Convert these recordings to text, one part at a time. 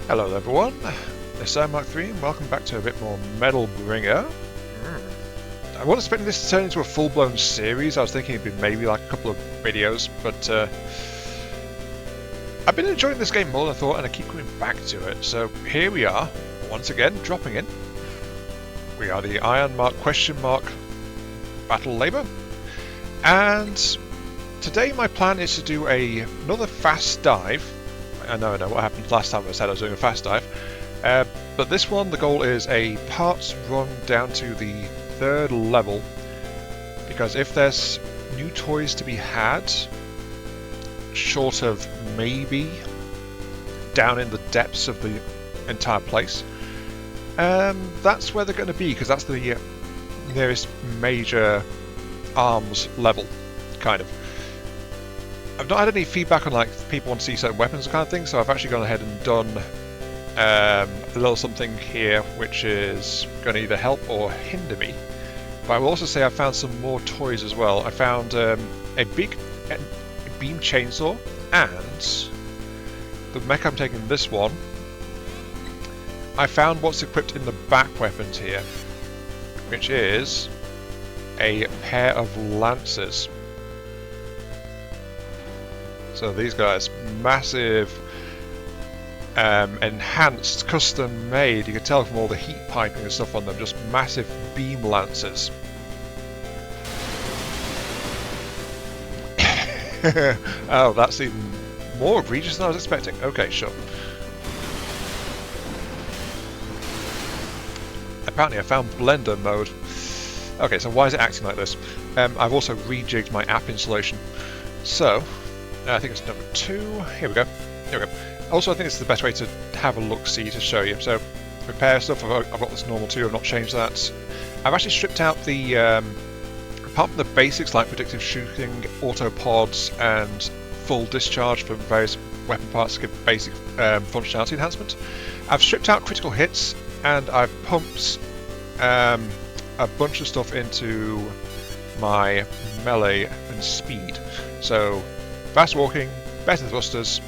Hello everyone, this is Mark 3 and welcome back to a bit more Metal Bringer. I wasn't expecting this to turn into a full-blown series. I was thinking it'd be maybe like a couple of videos, but I've been enjoying this game more than I thought and I keep coming back to it. So here we are, once again, dropping in. We are the Iron Mark question mark Battle Labour, and today my plan is to do another fast dive. I know what happened last time I said I was doing a fast dive. But this one, the goal is a parts run down to the 3rd level. Because if there's new toys to be had, short of maybe down in the depths of the entire place, that's where they're going to be, because that's the nearest major arms level, kind of. I've not had any feedback on like people want to see certain weapons and kind of thing, so I've actually gone ahead and done a little something here which is going to either help or hinder me. But I will also say I found some more toys as well. I found a big beam chainsaw, and the mech I'm taking this one, I found what's equipped in the back weapons here, which is a pair of lancers. So these guys, massive, enhanced, custom made, you can tell from all the heat piping and stuff on them, just massive beam lancers. Oh, that's even more egregious than I was expecting. Okay, sure. Apparently I found blender mode. Okay, so why is it acting like this? I've also rejigged my app installation. So, I think it's number 2. Here we go. Here we go. Also, I think it's the best way to have a look-see to show you. So, repair stuff, I've got this normal too, I've not changed that. I've actually stripped out the, apart from the basics like predictive shooting, auto pods, and full discharge for various weapon parts to give basic functionality enhancement, I've stripped out critical hits, and I've pumped a bunch of stuff into my melee and speed. So, fast walking, better thrusters,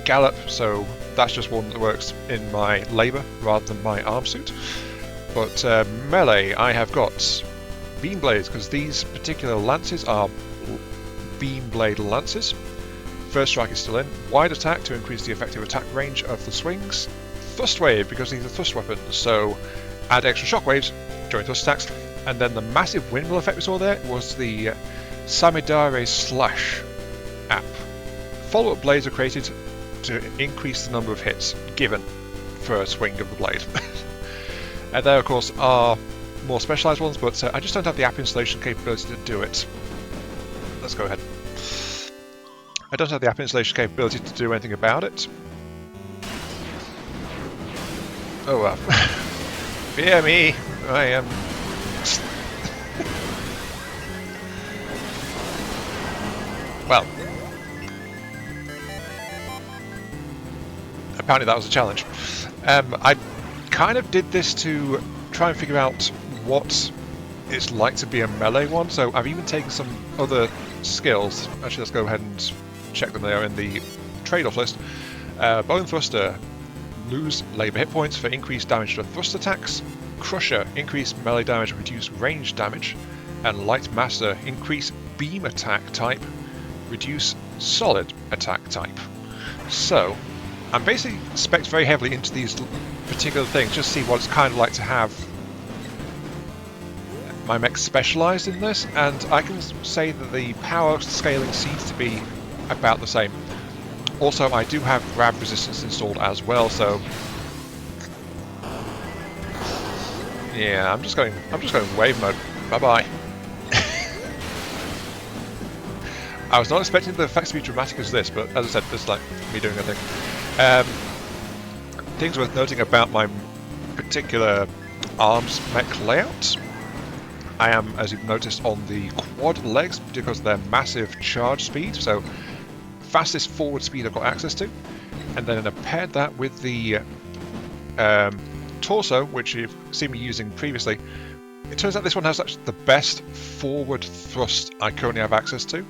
gallop, so that's just one that works in my labour rather than my arm suit. But melee, I have got beam blades, because these particular lances are beam blade lances. First strike is still in. Wide attack to increase the effective attack range of the swings. Thrust wave, because these are thrust weapons, so add extra shockwaves during thrust attacks. And then the massive windmill effect we saw there was the Samidare Slash app. Follow-up blades are created to increase the number of hits given for a swing of the blade. And there, of course, are more specialised ones, but I just don't have the app installation capability to do it. Let's go ahead. I don't have the app installation capability to do anything about it. Oh well. Fear me, I am... Well, apparently that was a challenge. I kind of did this to try and figure out what it's like to be a melee one, so I've even taken some other skills. Actually, let's go ahead and check them. They are in the trade-off list. Bone Thruster, lose labour hit points for increased damage to thrust attacks. Crusher, increase melee damage, reduce range damage. And Light Master, increase beam attack type, reduce solid attack type. So, I'm basically spec'd very heavily into these particular things, just to see what it's kind of like to have my mech specialised in this, and I can say that the power scaling seems to be about the same. Also, I do have grab resistance installed as well, so yeah, I'm just going wave mode. Bye bye. I was not expecting the effects to be dramatic as this, but as I said, this is like me doing a thing. Things worth noting about my particular arms mech layout. I am, as you've noticed, on the quad legs because they're massive charge speed, so fastest forward speed I've got access to. And then I paired that with the torso, which you've seen me using previously. It turns out this one has actually the best forward thrust I currently have access to.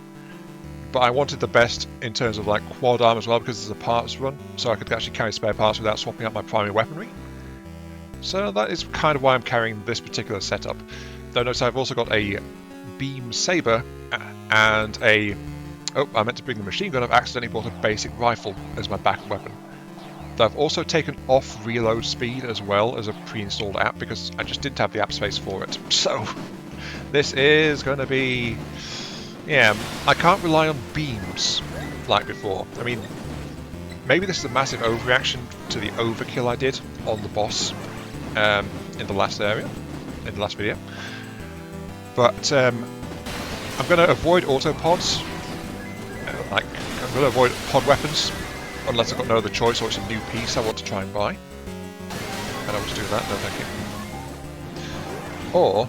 but I wanted the best in terms of like quad arm as well, because there's a parts run, so I could actually carry spare parts without swapping out my primary weaponry. So that is kind of why I'm carrying this particular setup. Though notice I've also got a beam saber and a... Oh, I meant to bring the machine gun. I've accidentally bought a basic rifle as my backup weapon. Though I've also taken off reload speed as well as a pre-installed app because I just didn't have the app space for it. So this is going to be... Yeah, I can't rely on beams like before. I mean, maybe this is a massive overreaction to the overkill I did on the boss in the last area, in the last video. But I'm going to avoid autopods. I'm going to avoid pod weapons unless I've got no other choice or it's a new piece I want to try and buy. I don't want to do that, no thank you. Or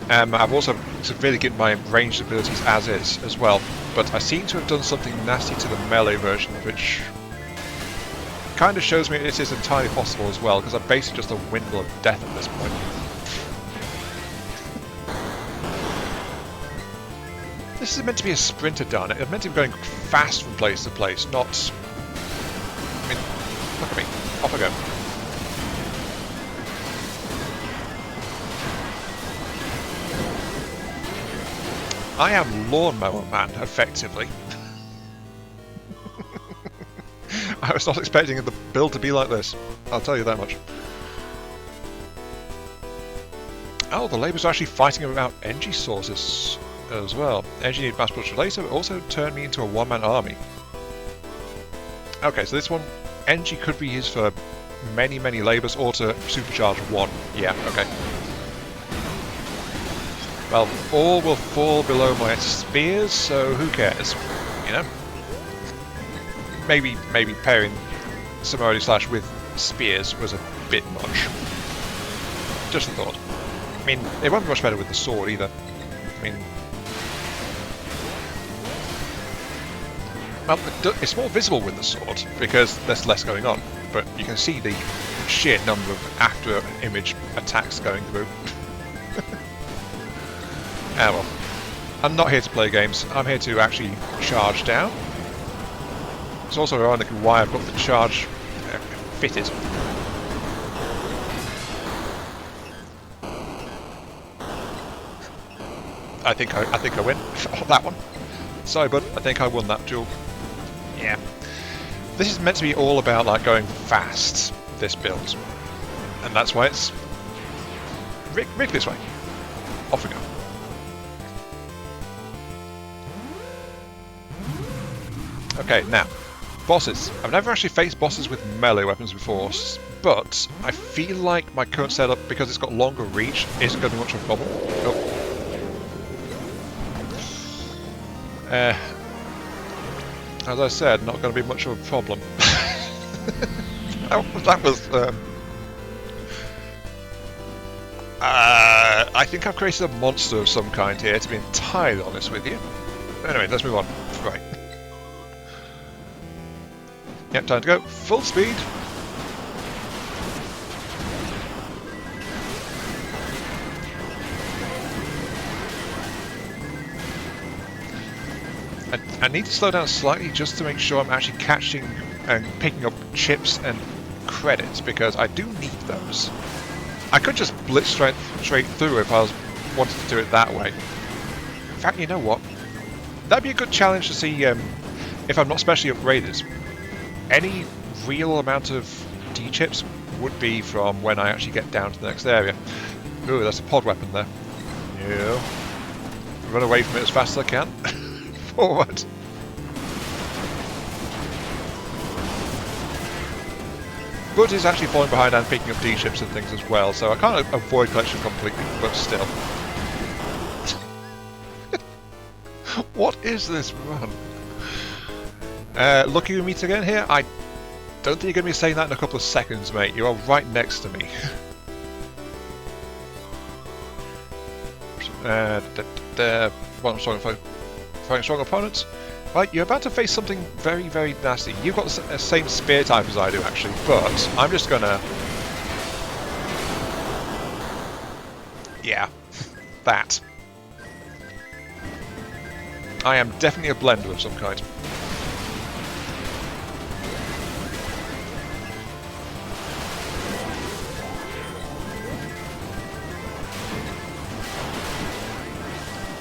I've also severely given my ranged abilities as is as well, but I seem to have done something nasty to the melee version, which kind of shows me it is entirely possible as well, because I'm basically just a windmill of death at this point. This is meant to be a sprinter, darn it. It's meant to be going fast from place to place, not... I mean, look at me. Off I go. I am Lawnmower Man, effectively. I was not expecting the build to be like this. I'll tell you that much. Oh, the Labour's actually fighting about energy sources as well. Energy need mass production later, but also turned me into a one-man army. Okay, so this one, energy could be used for many, many Labours or to supercharge one. Yeah, okay. Well, all will fall below my spears, so who cares? You know? Maybe pairing Samurai Slash with spears was a bit much. Just a thought. I mean, it won't be much better with the sword either. I mean... Well, it's more visible with the sword, because there's less going on, but you can see the sheer number of after-image attacks going through. Ah well. I'm not here to play games, I'm here to actually charge down. It's also ironic why I've got the charge fitted. I think I win that one. Sorry, bud. I think I won that duel. Yeah. This is meant to be all about like going fast. This build, and that's why it's rigged this way. Off we go. Okay, now bosses. I've never actually faced bosses with melee weapons before, but I feel like my current setup, because it's got longer reach, isn't going to be much of a problem. Oh. As I said, not going to be much of a problem. that was... I think I've created a monster of some kind here, to be entirely honest with you. Anyway, let's move on. Right. Yep, time to go. Full speed. I need to slow down slightly just to make sure I'm actually catching and picking up chips and credits, because I do need those. I could just blitz straight through if I wanted to do it that way. In fact, you know what? That'd be a good challenge to see if I'm not specially upgraded. Any real amount of D-chips would be from when I actually get down to the next area. Ooh, that's a pod weapon there. Yeah. Run away from it as fast as I can. Forward. Bud is actually falling behind and picking up D-chips and things as well, so I can't avoid collection completely, but still. What is this run? Lucky we meet again here? I don't think you're going to be saying that in a couple of seconds, mate. You are right next to me. What I'm fighting strong opponents. Right, you're about to face something very, very nasty. You've got the same spear type as I do, actually, but I'm just gonna... Yeah, that. I am definitely a blender of some kind.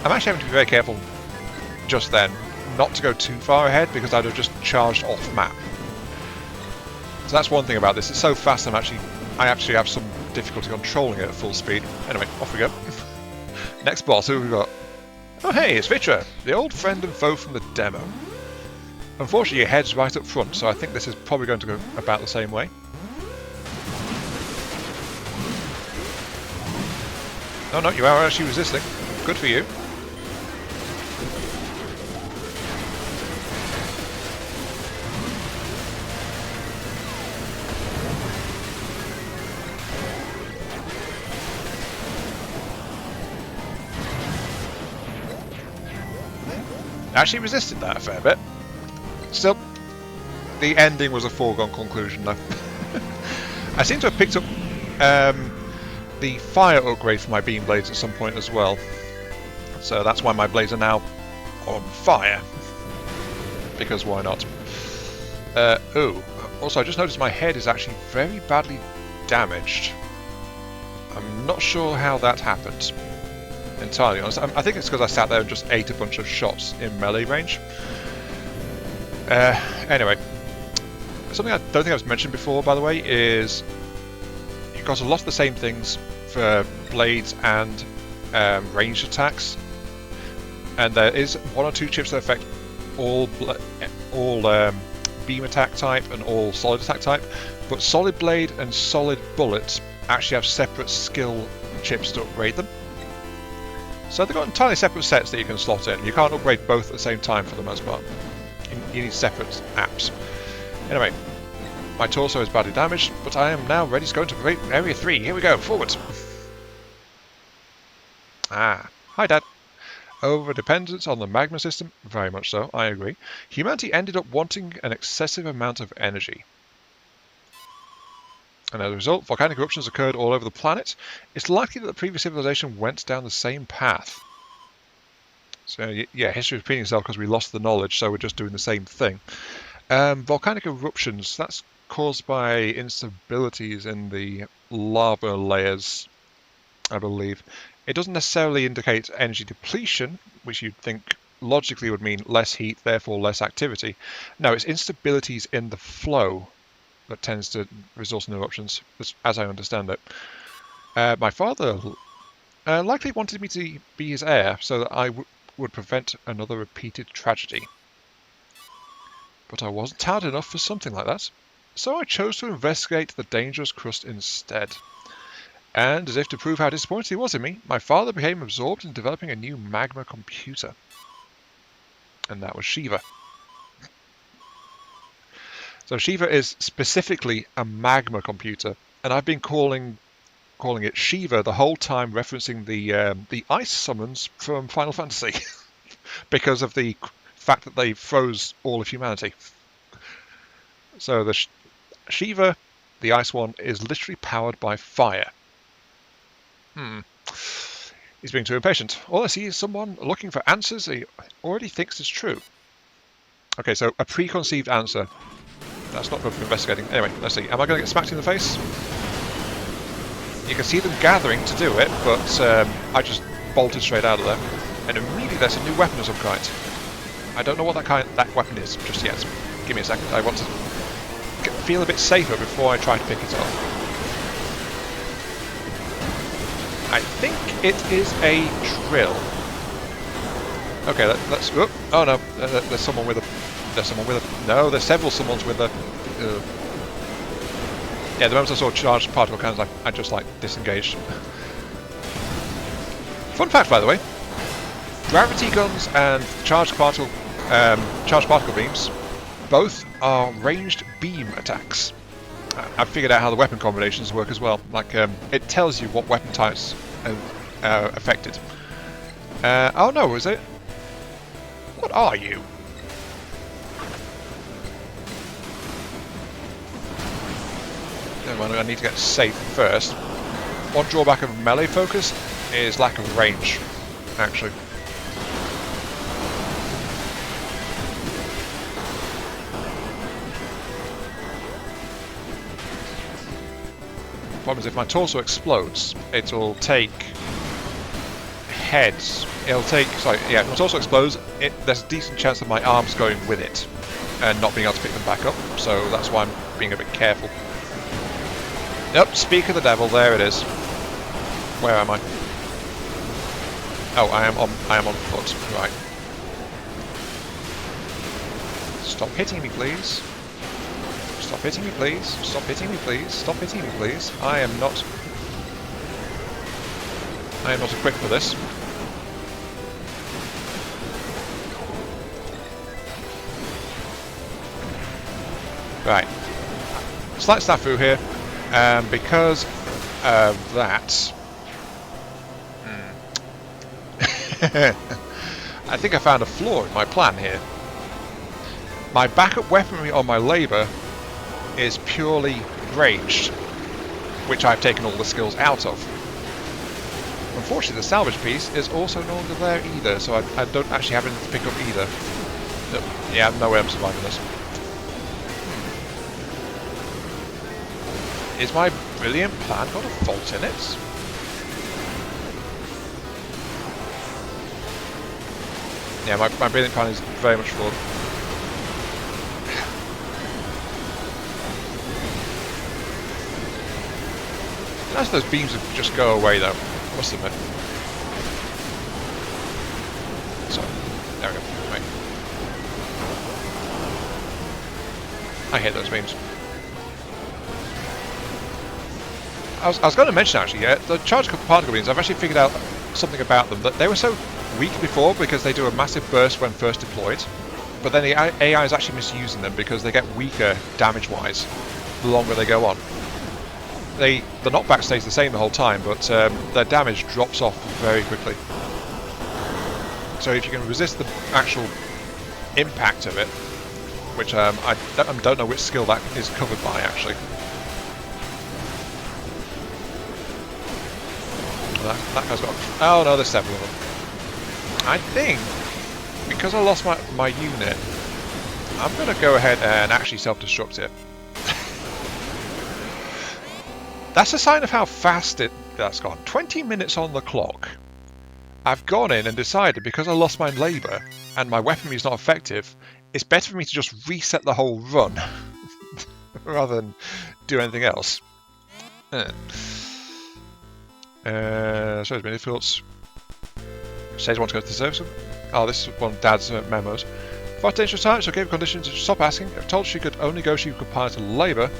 I'm actually having to be very careful just then not to go too far ahead because I'd have just charged off map. So that's one thing about this. It's so fast I actually have some difficulty controlling it at full speed. Anyway, off we go. Next boss, who have we got? Oh hey, it's Vitra, the old friend and foe from the demo. Unfortunately your head's right up front, so I think this is probably going to go about the same way. Oh no, you are actually resisting. Good for you. Actually resisted that a fair bit. Still, the ending was a foregone conclusion though. I seem to have picked up the fire upgrade for my beam blades at some point as well. So that's why my blades are now on fire. Because why not? Oh, also I just noticed my head is actually very badly damaged. I'm not sure how that happened. Entirely honest. I think it's because I sat there and just ate a bunch of shots in melee range. Anyway, something I don't think I've mentioned before, by the way, is you've got a lot of the same things for blades and ranged attacks, and there is one or two chips that affect all beam attack type and all solid attack type, but solid blade and solid bullets actually have separate skill chips to upgrade them. So they've got entirely separate sets that you can slot in. You can't upgrade both at the same time for the most part. You need separate apps. Anyway, my torso is badly damaged, but I am now ready to go into Area 3. Here we go, forward! Ah, hi Dad. Over-dependence on the magma system? Very much so, I agree. Humanity ended up wanting an excessive amount of energy. And as a result, volcanic eruptions occurred all over the planet. It's likely that the previous civilization went down the same path. So yeah, history is repeating itself because we lost the knowledge, so we're just doing the same thing. Volcanic eruptions, that's caused by instabilities in the lava layers, I believe. It doesn't necessarily indicate energy depletion, which you'd think logically would mean less heat, therefore less activity. No, it's instabilities in the flow that tends to result in eruptions, as I understand it. My father likely wanted me to be his heir so that I would prevent another repeated tragedy. But I wasn't talented enough for something like that, so I chose to investigate the dangerous crust instead. And as if to prove how disappointed he was in me, my father became absorbed in developing a new magma computer. And that was Shiva. So Shiva is specifically a magma computer, and I've been calling it Shiva the whole time, referencing the ice summons from Final Fantasy, because of the fact that they froze all of humanity. So the Shiva, the ice one, is literally powered by fire. He's being too impatient. All I see is someone looking for answers he already thinks is true. Okay, so a preconceived answer. That's not good for investigating. Anyway, let's see. Am I going to get smacked in the face? You can see them gathering to do it, but I just bolted straight out of there. And immediately there's a new weapon of some kind. I don't know what that weapon is just yet. Give me a second. I want to feel a bit safer before I try to pick it up. I think it is a drill. Okay, let's... Oh no, there's someone with a... No, there's several someones with a... Yeah, the moment I saw charged particle cannons, I just like disengaged. Fun fact, by the way, gravity guns and charged particle beams both are ranged beam attacks. I've figured out how the weapon combinations work as well. Like, it tells you what weapon types are affected. Oh no, is it? What are you? Never mind, I need to get safe first. One drawback of melee focus is lack of range, actually. problem is if my torso explodes, it'll take heads. It'll take, sorry, yeah, if my torso explodes, there's a decent chance of my arms going with it and not being able to pick them back up. So that's why I'm being a bit careful. Yep, speak of the devil, there it is. Where am I? Oh, I am on foot, right. Stop hitting me, please. Stop hitting me, please. Stop hitting me, please. Stop hitting me, please. I am not equipped for this. Right. Slight snafu here, because of that. I think I found a flaw in my plan here. My backup weaponry on my labour is purely ranged, which I've taken all the skills out of. Unfortunately, the salvage piece is also no longer there either, so I don't actually have anything to pick up either. No, yeah, no way I'm surviving this. Is my brilliant plan got a fault in it? Yeah, my brilliant plan is very much flawed. Nice if those beams would just go away though, I must admit. So, there we go, right. I hate those beams. I was going to mention actually, yeah, the charged particle beams, I've actually figured out something about them, that they were so weak before because they do a massive burst when first deployed, but then the AI is actually misusing them because they get weaker damage-wise the longer they go on. The knockback stays the same the whole time, but their damage drops off very quickly. So if you can resist the actual impact of it, which I don't know which skill that is covered by actually. That guy's got... Oh no, there's several of them. I think, because I lost my unit, I'm going to go ahead and actually self-destruct it. That's a sign of how fast that's gone. 20 minutes on the clock. I've gone in and decided, because I lost my labour and my weaponry is not effective, it's better for me to just reset the whole run rather than do anything else. So it's been difficult. Says wants to go to the service. Oh, this is one of Dad's memos. For dangerous times, I gave her conditions to stop asking. I've told she could only go if she could pilot a labour,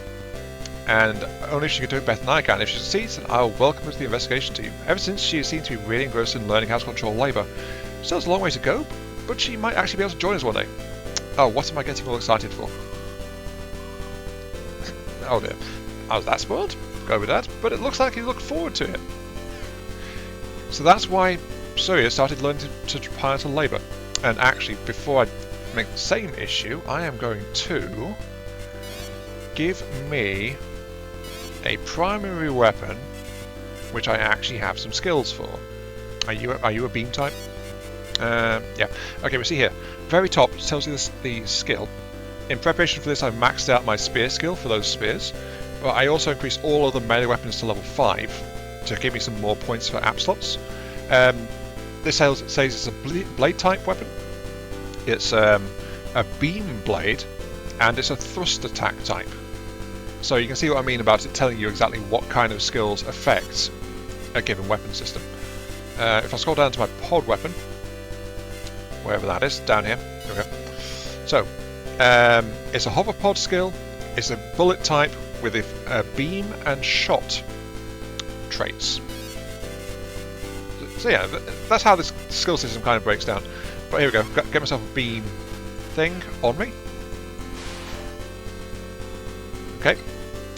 and only if she could do it better than I can. If she succeeds, then I'll welcome her to the investigation team. Ever since, she seems to be really engrossed in learning how to control labour. Still has a long way to go, but she might actually be able to join us one day. Oh, what am I getting all excited for? Oh dear. I was that spoiled? Go with that, but it looks like he looked forward to it. So that's why Surya started learning to pilot a labour. And actually, before I make the same issue, I am going to give me a primary weapon, which I actually have some skills for. Are you a beam type? Yeah. Okay, we see here. Very top tells you the skill. In preparation for this, I've maxed out my spear skill for those spears, but I also increased all other melee weapons to level 5 to give me some more points for app slots. This says it's a blade type weapon. It's a beam blade, and it's a thrust attack type. So you can see what I mean about it telling you exactly what kind of skills affect a given weapon system. If I scroll down to my pod weapon, wherever that is, down here, there we go. So, it's a hover pod skill, it's a bullet type with a beam and shot traits. So yeah, that's how this skill system kind of breaks down. But here we go, get myself a beam thing on me. Okay,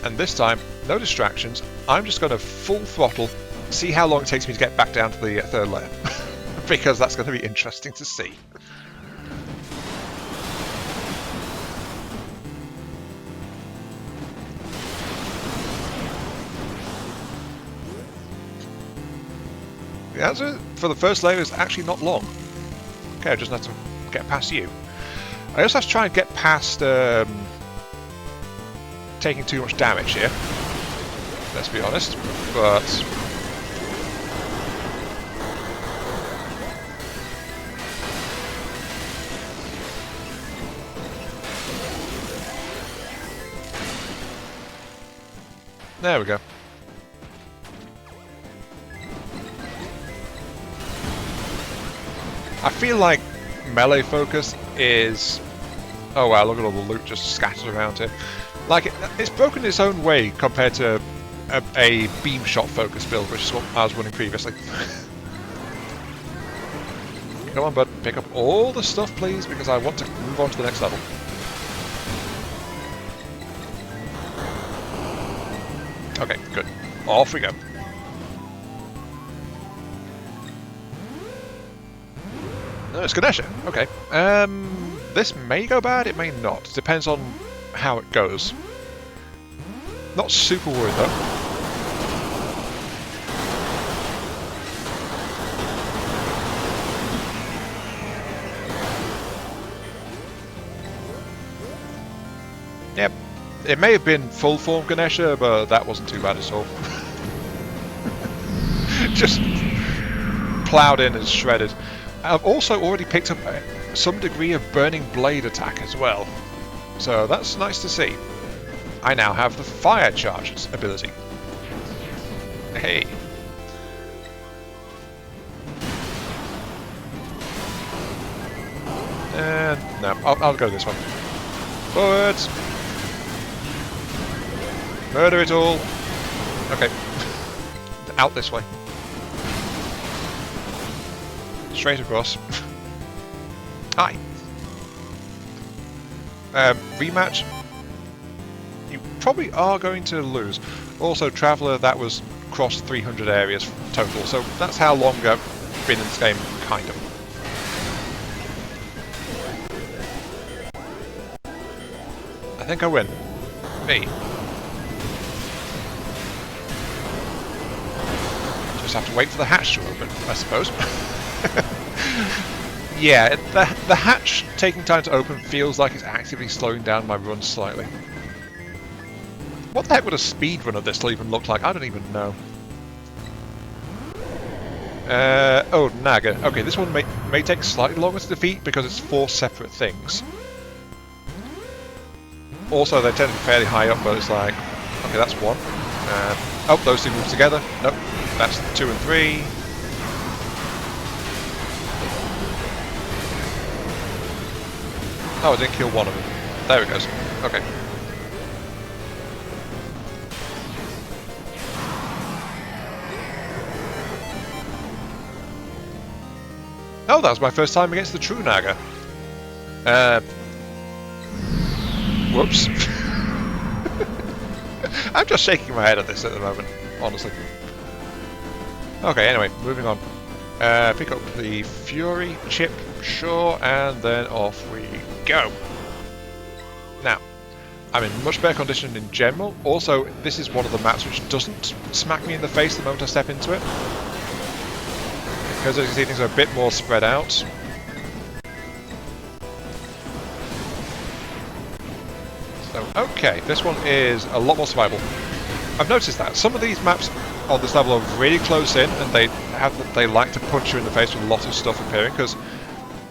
and this time, no distractions, I'm just going to full throttle, see how long it takes me to get back down to the third layer. Because that's going to be interesting to see. The answer for the first layer is actually not long. Okay, I just have to get past you. I also have to try and get past taking too much damage here. let's be honest, but... There we go. I feel like melee focus is... Oh wow, look at all the loot just scattered around here. Like, it's broken its own way compared to a beam shot focus build, which is what I was running previously. Come on, bud, pick up all the stuff, please, because I want to move on to the next level. Okay, good. Off we go. No, it's Ganesha. Okay. This may go bad, it may not. Depends on how it goes. Not super worried though. Yep. It may have been full form Ganesha, but that wasn't too bad at all. Just ploughed in and shredded. I've also already picked up some degree of Burning Blade attack as well. So that's nice to see. I now have the Fire Charge ability. Hey. No, I'll go this one. Forwards! Murder it all! Okay. Out this way. Straight across. Hi. Rematch. You probably are going to lose. Also, Traveller, that was cross 300 areas total, so that's how long I've been in this game, kind of. I think I win. Me. Just have to wait for the hatch to open, I suppose. Yeah, the hatch taking time to open feels like it's actively slowing down my run slightly. What the heck would a speed run of this even look like? I don't even know. Oh, Naga. Okay, this one may take slightly longer to defeat because it's 4 separate things. Also, they tend to be fairly high up, but it's like... Okay, that's 1. Oh, those 2 move together. Nope, that's 2 and 3. Oh, I didn't kill one of them. There it goes. Okay. Oh, that was my first time against the true Naga. Whoops. I'm just shaking my head at this at the moment, honestly. Okay, anyway, moving on. Pick up the Fury chip, sure, and then off we go. Now, I'm in much better condition in general. Also, this is one of the maps which doesn't smack me in the face the moment I step into it. Because as you see, things are a bit more spread out. So, okay, this one is a lot more survivable. I've noticed that some of these maps on this level are really close in, and they like to punch you in the face with a lot of stuff appearing, because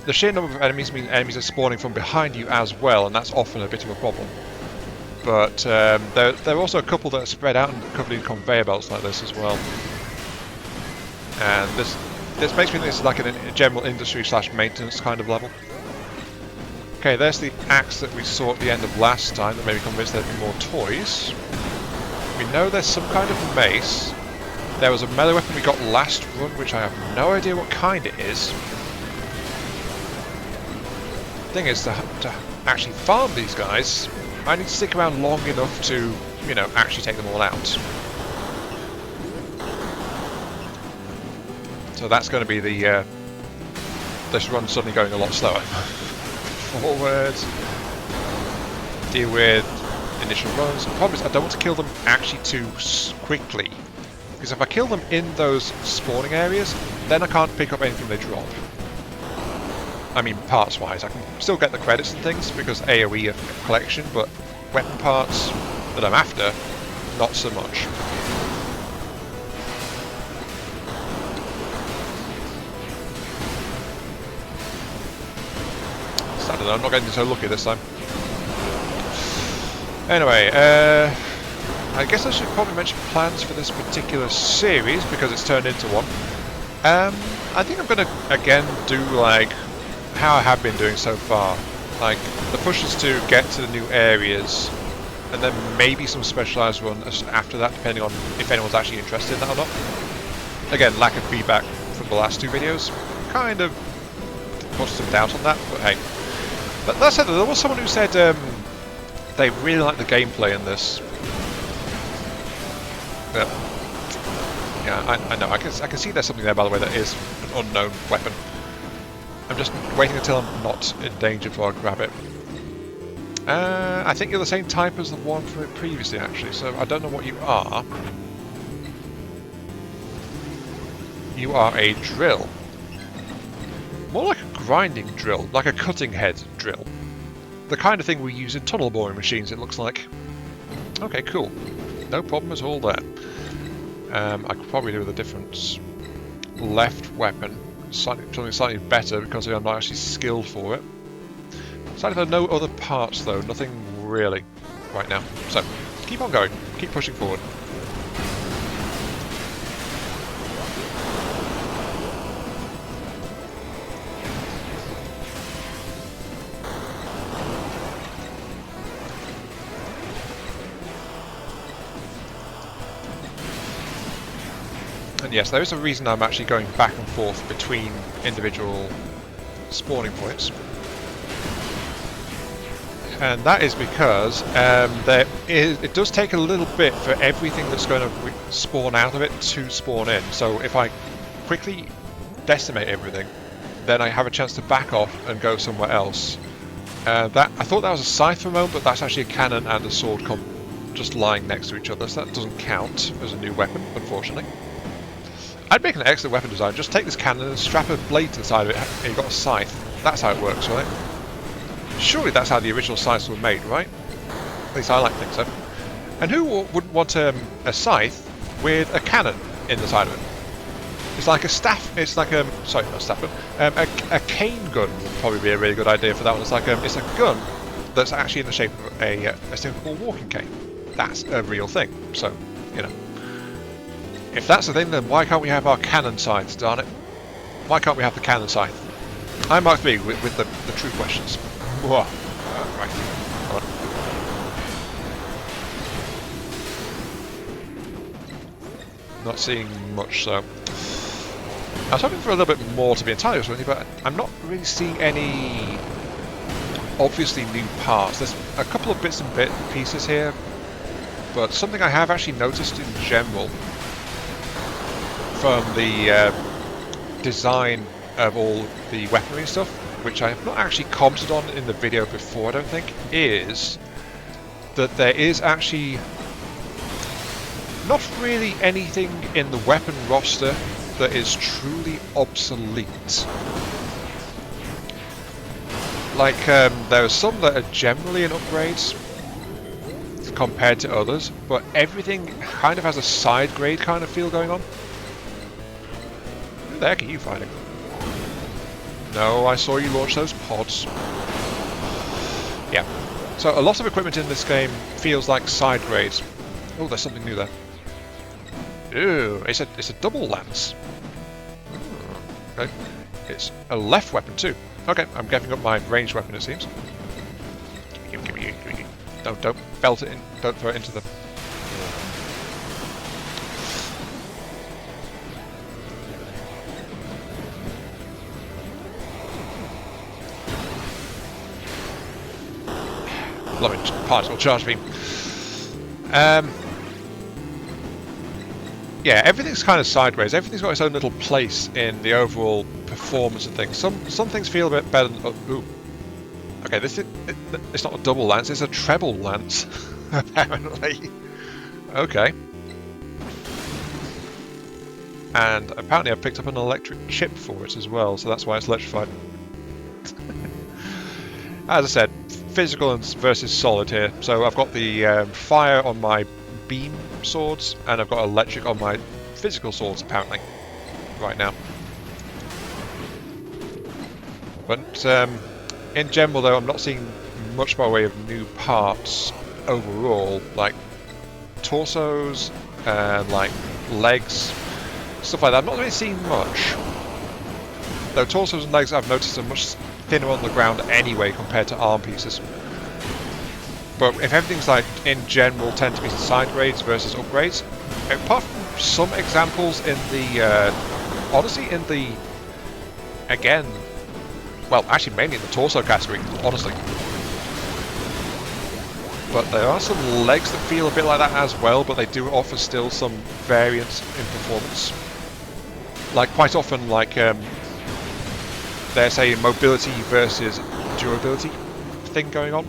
the sheer number of enemies means enemies are spawning from behind you as well, and that's often a bit of a problem. But there are also a couple that are spread out and covered in conveyor belts like this as well. And this makes me think it's like a general industry / maintenance kind of level. Okay, there's the axe that we saw at the end of last time that made me convinced there'd be more toys. We know there's some kind of mace. There was a melee weapon we got last run, which I have no idea what kind it is. The thing is, to actually farm these guys, I need to stick around long enough to, you know, actually take them all out. So that's going to be the this run suddenly going a lot slower. Forwards. Deal with initial runs. The problem is I don't want to kill them actually too quickly, because if I kill them in those spawning areas, then I can't pick up anything they drop. I mean, parts-wise, I can still get the credits and things because AoE of collection, but weapon parts that I'm after, not so much. I don't know, I'm not getting so lucky this time. Anyway, I guess I should probably mention plans for this particular series because it's turned into one. I think I'm going to again do like how I have been doing so far. Like the push is to get to the new areas, and then maybe some specialised runs after that, depending on if anyone's actually interested in that or not. Again, lack of feedback from the last two videos kind of puts some doubt on that, but hey. But that said, there was someone who said they really like the gameplay in this. Yeah, I know. I can see there's something there, by the way, that is an unknown weapon. I'm just waiting until I'm not in danger before I grab it. I think you're the same type as the one from it previously, actually, so I don't know what you are. You are a drill. More like a grinding drill, like a cutting head drill. The kind of thing we use in tunnel boring machines, it looks like. Okay, cool. No problem at all there. I could probably do with a different left weapon. Something slightly better because I'm not actually skilled for it. Sadly, there are no other parts though, nothing really right now. So, keep on going, keep pushing forward. And yes, there is a reason I'm actually going back and forth between individual spawning points. And that is because it does take a little bit for everything that's going to spawn out of it to spawn in. So if I quickly decimate everything, then I have a chance to back off and go somewhere else. I thought that was a scythe for a moment, but that's actually a cannon and a sword just lying next to each other, so that doesn't count as a new weapon, unfortunately. I'd make an excellent weapon design. Just take this cannon and strap a blade to the side of it, and you've got a scythe. That's how it works, right? Surely that's how the original scythes were made, right? At least I like to think so. And who wouldn't want a scythe with a cannon in the side of it? It's like a staff. It's like a sorry, not a staff gun. A cane gun would probably be a really good idea for that one. It's like it's a gun that's actually in the shape of a simple walking cane. That's a real thing. So you know. If that's the thing, then why can't we have our cannon scythes, darn it? Why can't we have the cannon scythe? I'm Mark B with the true questions. Whoa. Right. Come on. Not seeing much, so... I was hoping for a little bit more, to be entirely honest with you, but I'm not really seeing any obviously new parts. There's a couple of bits and pieces here, but something I have actually noticed in general from the design of all the weaponry and stuff, which I have not actually commented on in the video before, I don't think, is that there is actually not really anything in the weapon roster that is truly obsolete. Like, there are some that are generally an upgrade compared to others, but everything kind of has a side grade kind of feel going on. Who the heck are you fighting? No, I saw you launch those pods. Yeah. So a lot of equipment in this game feels like side grades. Oh, there's something new there. Ooh, it's a double lance. Okay. It's a left weapon too. Okay, I'm giving up my ranged weapon, it seems. Don't belt it in. Don't throw it into the... Loving particle charge beam. Yeah, everything's kind of sideways. Everything's got its own little place in the overall performance of things. Some things feel a bit better than... ooh. Okay, it's not a double lance, it's a treble lance, apparently. Okay. And apparently I've picked up an electric chip for it as well, so that's why it's electrified. As I said, physical versus solid here. So I've got the fire on my beam swords, and I've got electric on my physical swords apparently right now. But in general though, I'm not seeing much by way of new parts overall, like torsos and like legs, stuff like that. I'm not really seeing much. Though torsos and legs I've noticed are much thinner on the ground anyway compared to arm pieces. But if everything's like in general tend to be side grades versus upgrades, apart from some examples in the honestly in the again, well actually mainly in the torso category, honestly. But there are some legs that feel a bit like that as well, but they do offer still some variance in performance. Like quite often, like there's a mobility versus durability thing going on,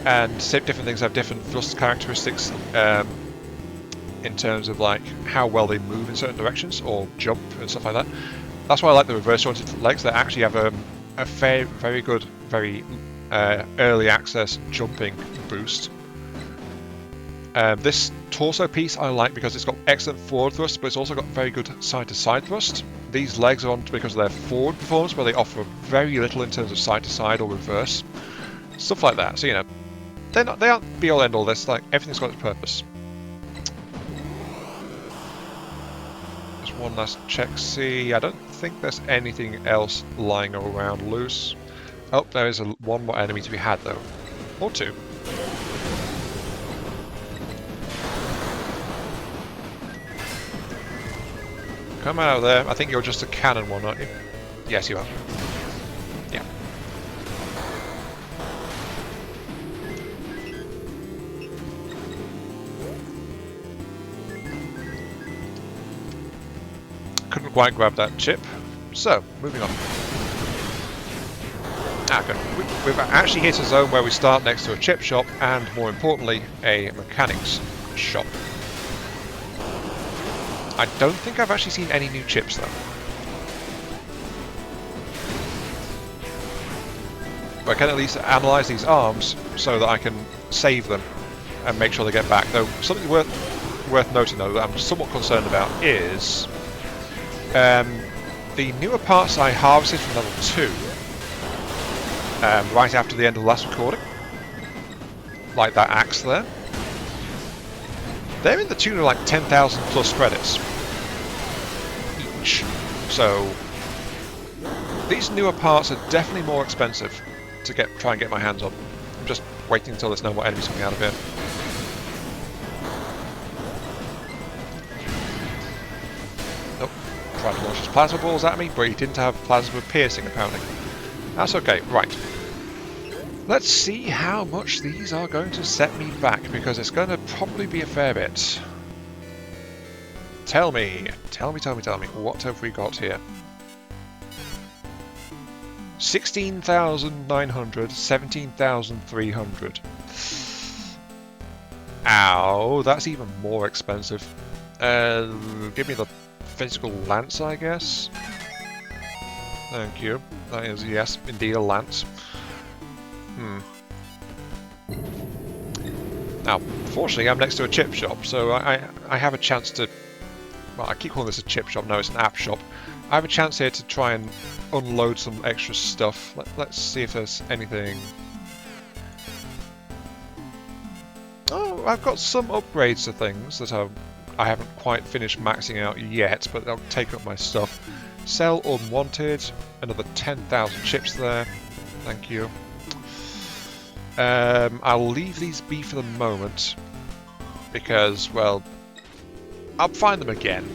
and different things have different thrust characteristics in terms of like how well they move in certain directions or jump and stuff like that. That's why I like the reverse jointed legs. They actually have a very good, very early access jumping boost. This torso piece I like because it's got excellent forward thrust, but it's also got very good side-to-side thrust. These legs are on because of their forward performance, where they offer very little in terms of side-to-side or reverse. Stuff like that. So, you know, they aren't be-all end-all. There's like, everything's got its purpose. Just one last check. See, I don't think there's anything else lying around loose. Oh, there is one more enemy to be had, though. Or two. Come out of there. I think you're just a cannon one, aren't you? Yes, you are. Yeah. Couldn't quite grab that chip. So, moving on. Okay. We've actually hit a zone where we start next to a chip shop and, more importantly, a mechanics shop. I don't think I've actually seen any new chips though. But I can at least analyse these arms so that I can save them and make sure they get back. Though something worth noting though that I'm somewhat concerned about is the newer parts I harvested from level 2 right after the end of the last recording. Like that axe there. They're in the tune of like 10,000 plus credits each. So these newer parts are definitely more expensive to try and get my hands on. I'm just waiting until there's no more enemies coming out of here. Nope. Tried to launch his plasma balls at me, but he didn't have plasma piercing apparently. That's okay, right. Let's see how much these are going to set me back, because it's going to probably be a fair bit. Tell me, what have we got here? 16,900, 17,300. Ow, that's even more expensive. Give me the physical lance, I guess. Thank you. That is, yes, indeed a lance. Now, fortunately, I'm next to a chip shop, so I have a chance to... Well, I keep calling this a chip shop, no, it's an app shop. I have a chance here to try and unload some extra stuff. Let's see if there's anything... Oh, I've got some upgrades to things that I haven't quite finished maxing out yet, but they'll take up my stuff. Sell unwanted, another 10,000 chips there. Thank you. I'll leave these be for the moment, because, well, I'll find them again.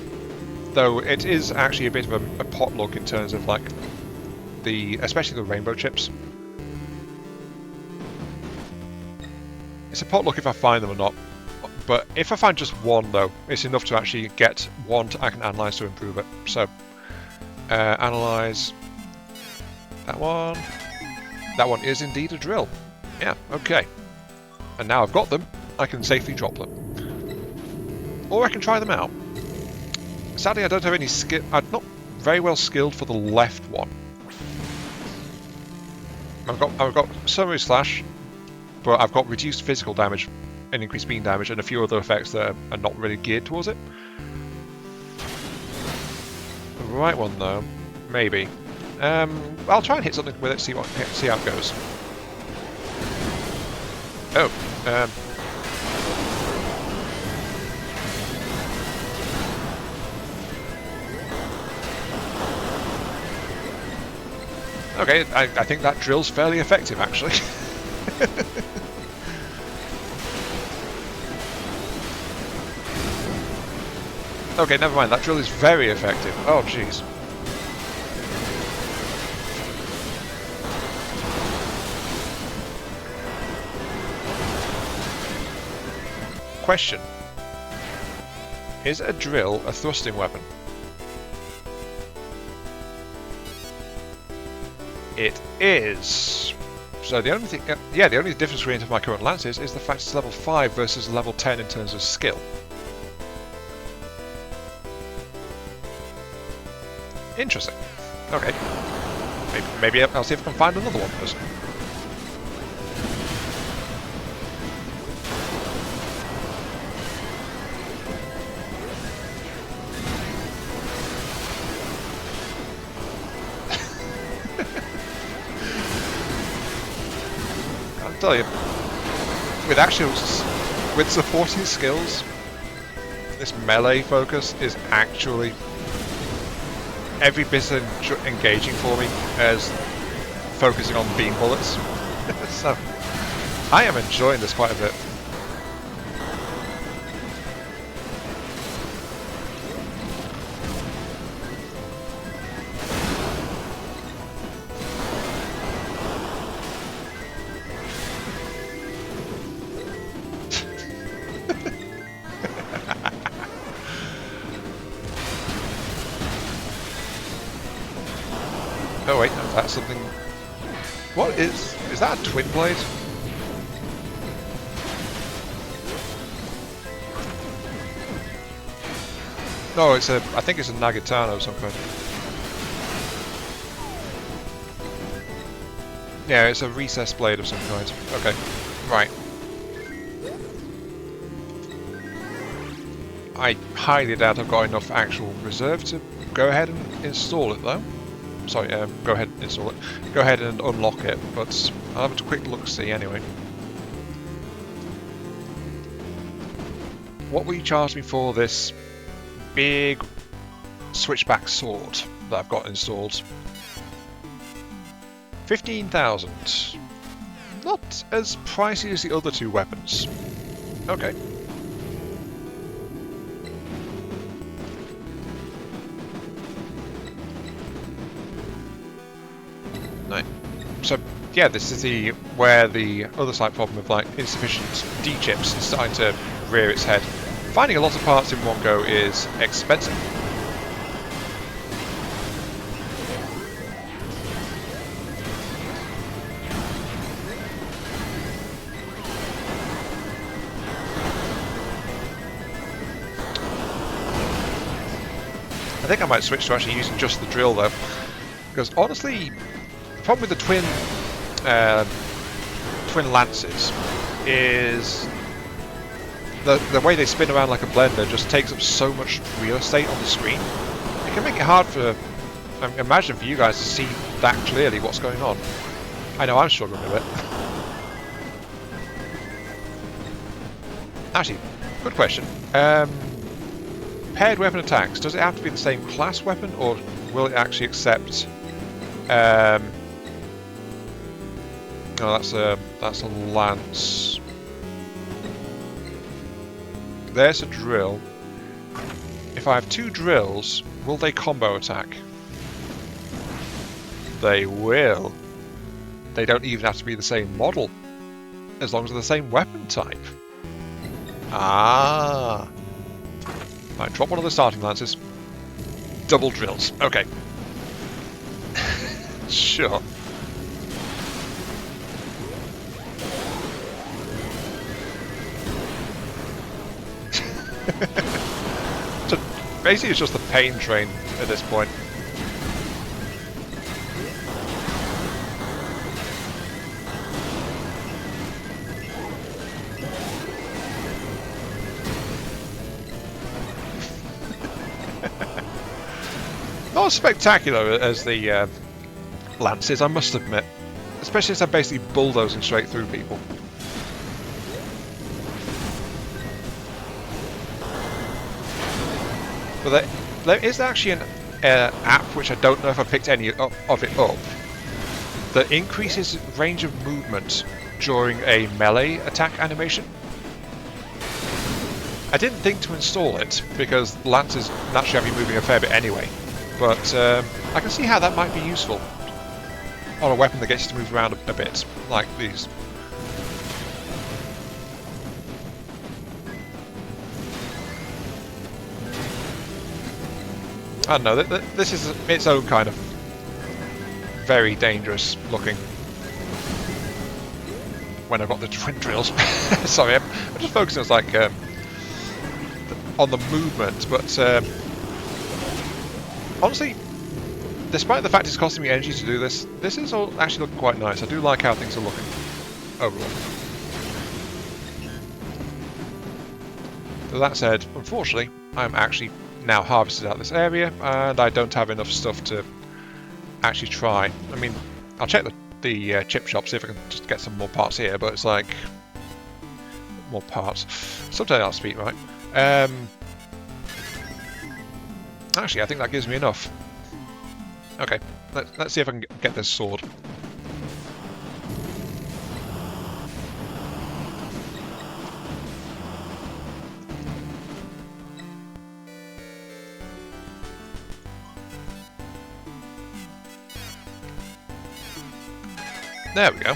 Though it is actually a bit of a potluck in terms of, like, especially the rainbow chips. It's a potluck if I find them or not, but if I find just one, though, it's enough to actually get one I can analyse to improve it. So, analyse that one. That one is indeed a drill. Yeah, okay. And now I've got them, I can safely drop them. Or I can try them out. Sadly, I don't have any skill. I'm not very well skilled for the left one. I've got summary slash, but I've got reduced physical damage an increased beam damage and a few other effects that are not really geared towards it. The right one though, maybe. I'll try and hit something with it, see how it goes. Oh, okay, I think that drill's fairly effective, actually. Okay, never mind, that drill is very effective. Oh, jeez. Question. Is a drill a thrusting weapon? It is. So the only thing, yeah, the only difference between my current lances is the fact it's level 5 versus level 10 in terms of skill. Interesting. Okay. Maybe I'll see if I can find another one first. I'll tell you, with supporting skills, this melee focus is actually every bit engaging for me as focusing on beam bullets. So I am enjoying this quite a bit. Oh wait, no, that's something. What is that a twin blade? No, it's a. I think it's a Nagatana of some kind. Yeah, it's a recessed blade of some kind. Okay, right. I highly doubt I've got enough actual reserve to go ahead and install it though. Sorry, go ahead and install it. Go ahead and unlock it, but I'll have a quick look-see anyway. What will you charge me for this big switchback sword that I've got installed? 15,000. Not as pricey as the other two weapons. Okay. So yeah, this is where the other slight problem of like insufficient D chips is starting to rear its head. Finding a lot of parts in one go is expensive. I think I might switch to actually using just the drill though, because honestly, the problem with the twin lances is the way they spin around like a blender just takes up so much real estate on the screen. It can make it hard for, imagine for you guys to see that clearly what's going on. I know I'm struggling with it. Actually, good question. Paired weapon attacks, does it have to be the same class weapon, or will it actually accept no, that's a lance. There's a drill. If I have two drills, will they combo attack? They will. They don't even have to be the same model, as long as they're the same weapon type. Ah. Right, drop one of the starting lances. Double drills. Okay. Sure. So basically it's just the pain train at this point. not as spectacular as the lances, I must admit. Especially since I'm basically bulldozing straight through people. But there is actually an app, which I don't know if I picked any of it up, that increases range of movement during a melee attack animation. I didn't think to install it, because lances naturally have you moving a fair bit anyway, but I can see how that might be useful on a weapon that gets you to move around a bit, like these. I don't know, this is its own kind of very dangerous looking when I've got the twin drills. Sorry, I'm just focusing on like on the movement, but honestly, despite the fact it's costing me energy to do this, this is all actually looking quite nice. I do like how things are looking overall. So that said, unfortunately, I'm actually now harvested out this area, and I don't have enough stuff to actually try. I mean, I'll check the chip shop, see if I can just get some more parts here, but it's like... more parts. Sometimes I'll speak right. Actually, I think that gives me enough. Okay, let's see if I can get this sword. There we go.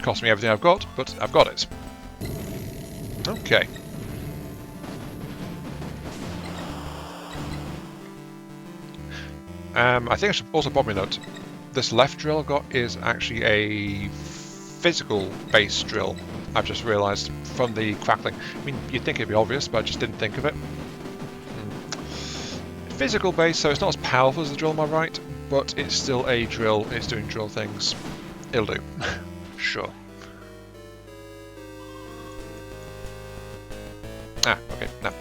Cost me everything I've got, but I've got it. Okay. I think I should also probably note, this left drill I've got is actually a physical base drill. I've just realised from the crackling. I mean, you'd think it'd be obvious, but I just didn't think of it. Physical base, so it's not as powerful as the drill on my right, but it's still a drill. It's doing drill things. It'll do. Sure. Okay, now.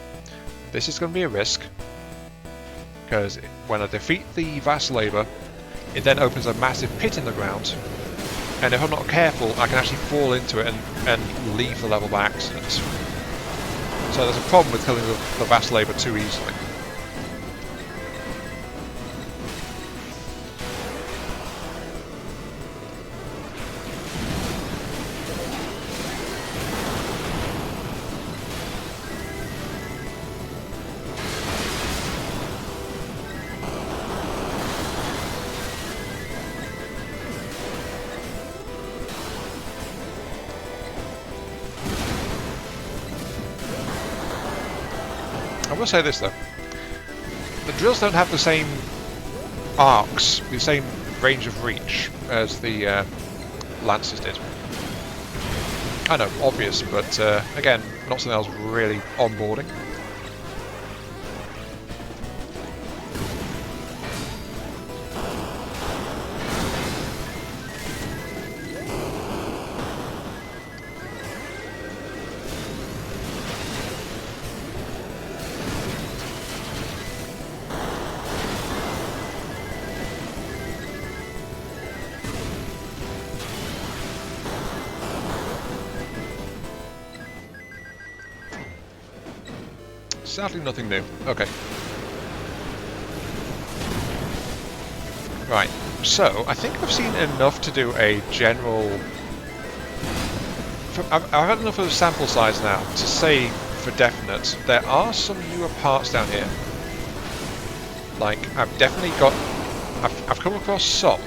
This is going to be a risk, because when I defeat the vast labour, it then opens a massive pit in the ground, and if I'm not careful, I can actually fall into it and leave the level by accident. So there's a problem with killing the vast labour too easily. I will say this though, the drills don't have the same arcs, the same range of reach as the lances did. I know, obvious, but again, not something I was really onboarding. Sadly, nothing new. Okay. Right, so I think I've seen enough to do a general... I've had enough of a sample size now to say for definite there are some newer parts down here. Like, I've definitely got... I've come across some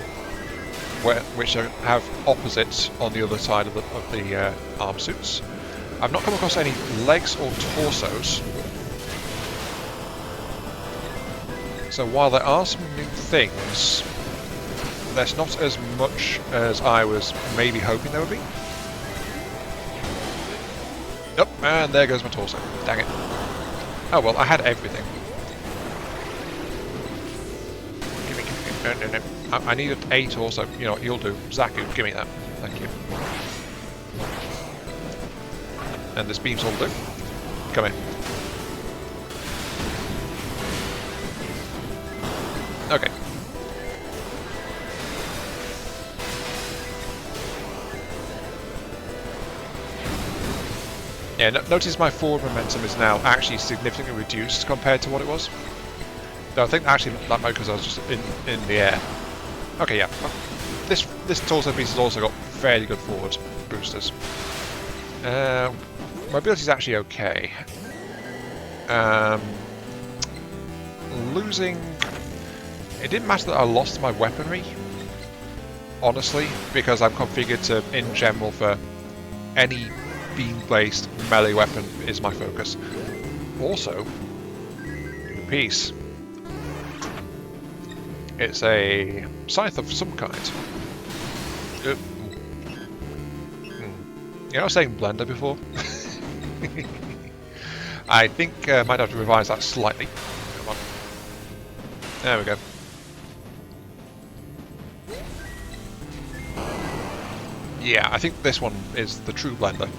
which have opposites on the other side of the arm suits. I've not come across any legs or torsos. So while there are some new things, there's not as much as I was maybe hoping there would be. Yep, and there goes my torso. Dang it. Oh well, I had everything. Give me. No. I needed a torso. You know what, you'll do. Zaku, give me that. Thank you. And this beam's all do. Come here. Okay. Yeah, notice my forward momentum is now actually significantly reduced compared to what it was. Though I think actually that might because I was just in the air. Okay, yeah. This torso piece has also got fairly good forward boosters. Mobility is actually okay. Losing... It didn't matter that I lost my weaponry, honestly, because I'm configured to, in general, for any beam-based melee weapon is my focus. Also, new piece. It's a scythe of some kind. You know I was saying blender before? I think I might have to revise that slightly. Come on. There we go. Yeah, I think this one is the true blender.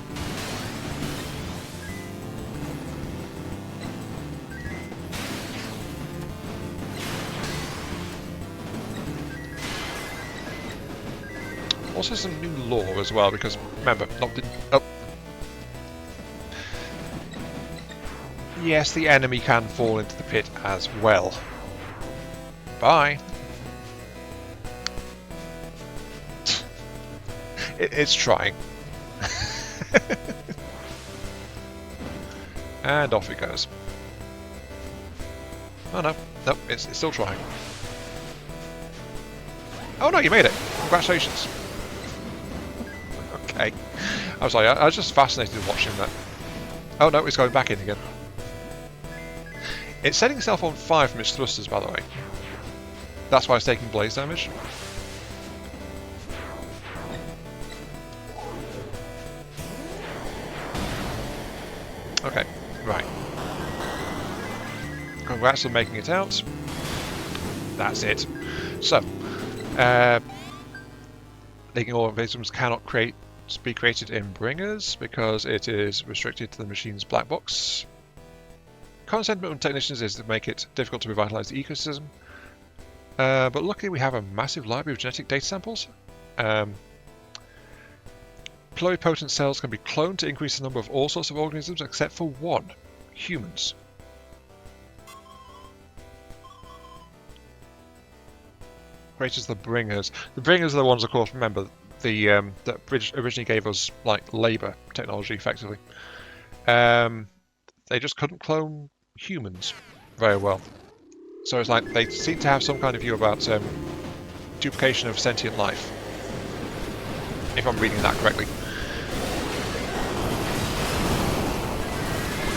Also some new lore as well, because remember, yes, the enemy can fall into the pit as well. Bye. It's trying. And off it goes. Oh no, nope, it's still trying. Oh no, you made it! Congratulations. Okay. I was like, I was just fascinated watching that. Oh no, it's going back in again. It's setting itself on fire from its thrusters, by the way. That's why it's taking blaze damage. Okay, right. Congrats on making it out. That's it. So, leaking all victims cannot be created in bringers because it is restricted to the machine's black box. Common sentiment from technicians is to make it difficult to revitalize the ecosystem. But luckily we have a massive library of genetic data samples. Pluripotent cells can be cloned to increase the number of all sorts of organisms except for one, humans. Great as the bringers. The bringers are the ones, of course, remember, that originally gave us like labour technology, effectively. They just couldn't clone humans very well. So it's like they seem to have some kind of view about duplication of sentient life, if I'm reading that correctly.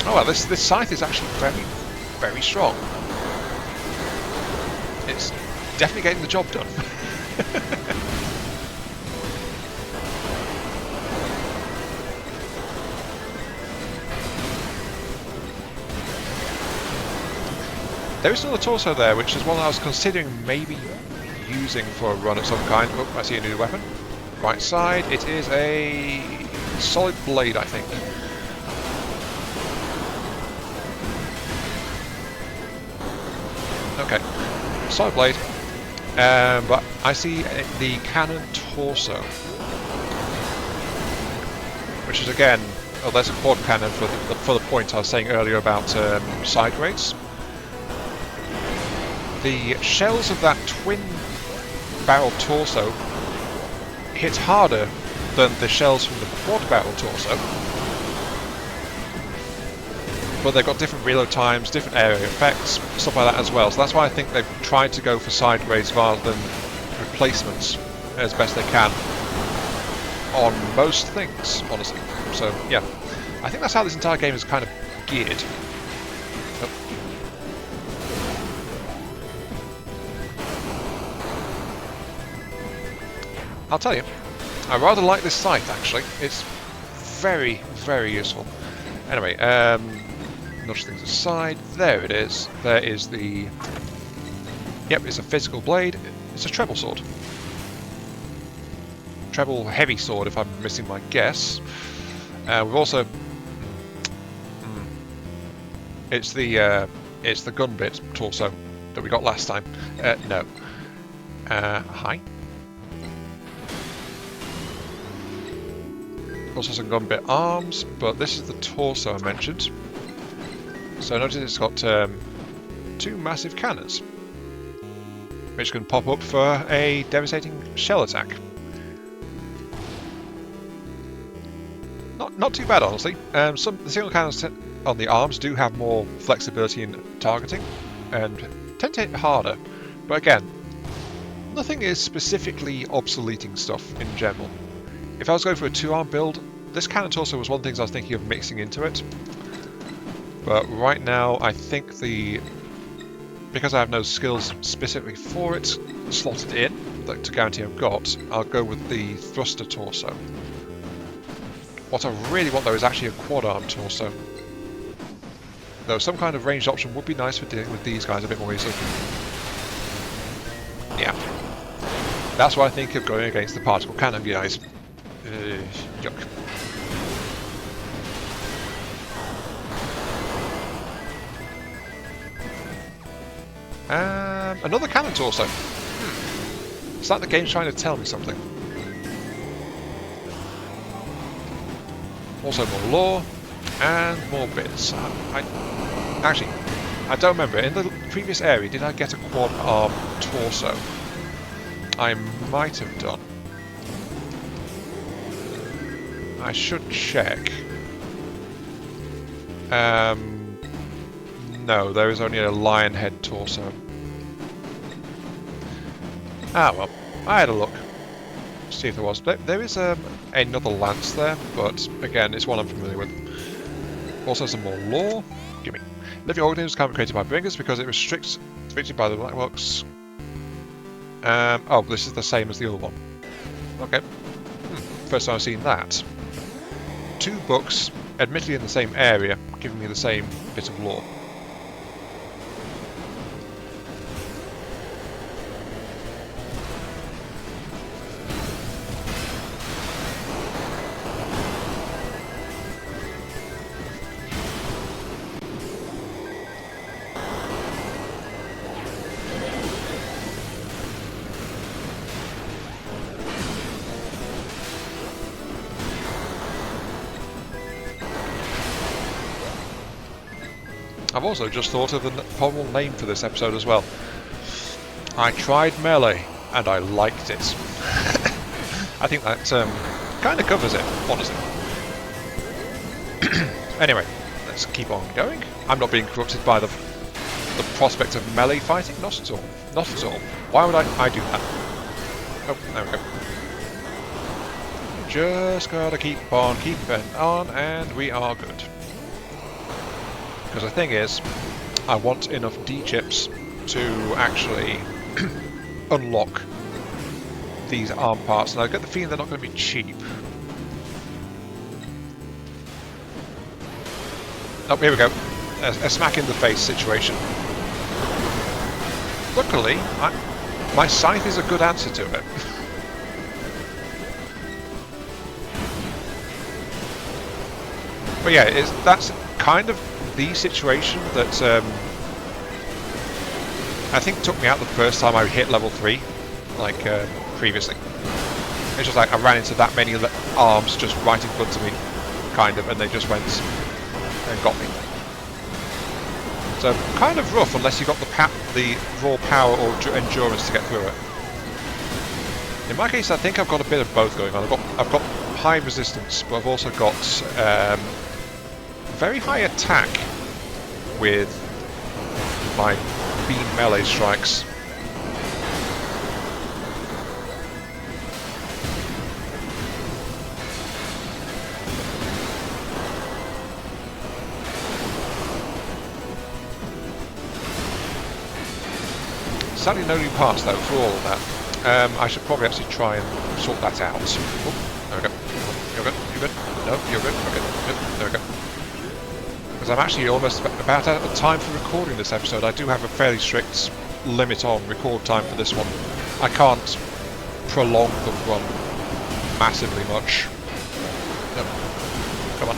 Oh well, this scythe is actually very, very strong. It's definitely getting the job done. There is another torso there, which is one I was considering maybe using for a run of some kind. Oh, I see a new weapon. Right side, it is a solid blade, I think. Okay, solid blade. But I see the cannon torso, which is again, oh, there's a quad cannon for the point I was saying earlier about side grades. The shells of that twin-barrel torso hit harder than the shells from the quad-barrel torso, but they've got different reload times, different area effects, stuff like that as well. So that's why I think they've tried to go for side grades rather than replacements as best they can on most things, honestly. So yeah, I think that's how this entire game is kind of geared. I'll tell you, I rather like this scythe actually. It's very, very useful. Anyway, nudge things aside. There it is. There is the... Yep, it's a physical blade. It's a treble sword. Treble heavy sword, if I'm missing my guess. We've also... It's the gun bit torso. that we got last time. No. Hi. Also some gun bit arms, but this is the torso I mentioned. So notice it's got 2 massive cannons, which can pop up for a devastating shell attack. Not too bad, honestly. The single cannons on the arms do have more flexibility in targeting, and tend to hit harder. But again, nothing is specifically obsoleting stuff in general. If I was going for a 2-arm build, this cannon torso was one of the things I was thinking of mixing into it. But right now, I think because I have no skills specifically for it slotted in, to guarantee I've got, I'll go with the thruster torso. What I really want though is actually a quad-arm torso. Though some kind of ranged option would be nice for dealing with these guys a bit more easily. Yeah. That's why I think of going against the particle cannon guys. Yuck. Another cannon torso. It's like the game's trying to tell me something. Also more lore, and more bits. Actually, I don't remember. In the previous area, did I get a quad-arm torso? I might have done. I should check. No, there is only a lion head torso. Ah well, I had a look. See if there was. There is another lance there, but again, it's one I'm familiar with. Also some more lore. Gimme. Living organisms can't be created by bringers because it restricted by the black box. Oh, this is the same as the other one. Okay. First time I've seen that. 2 books, admittedly in the same area, giving me the same bit of lore. I've also just thought of the possible name for this episode as well. I tried melee, and I liked it. I think that kind of covers it, honestly. Anyway, let's keep on going. I'm not being corrupted by the prospect of melee fighting. Not at all. Not at all. Why would I do that? Oh, there we go. Just gotta keep on keeping on, and we are good. Because the thing is, I want enough D-chips to actually unlock these arm parts, and I get the feeling they're not going to be cheap. Oh, here we go. A smack in the face situation. Luckily, my scythe is a good answer to it. But yeah, that's kind of the situation that I think took me out the first time I hit level 3, like previously. It's just like I ran into that many arms just right in front of me, kind of, and they just went and got me. So kind of rough unless you got the raw power or endurance to get through it. In my case, I think I've got a bit of both going on. I've got high resistance, but I've also got very high attack with my beam melee strikes. Sadly no new parts though for all of that. I should probably actually try and sort that out. Oh, there we go. You're good, you're good. No, you're good, okay, good. There we go. Because I'm actually almost about out of time for recording this episode. I do have a fairly strict limit on record time for this one. I can't prolong the run massively much. No. Come on.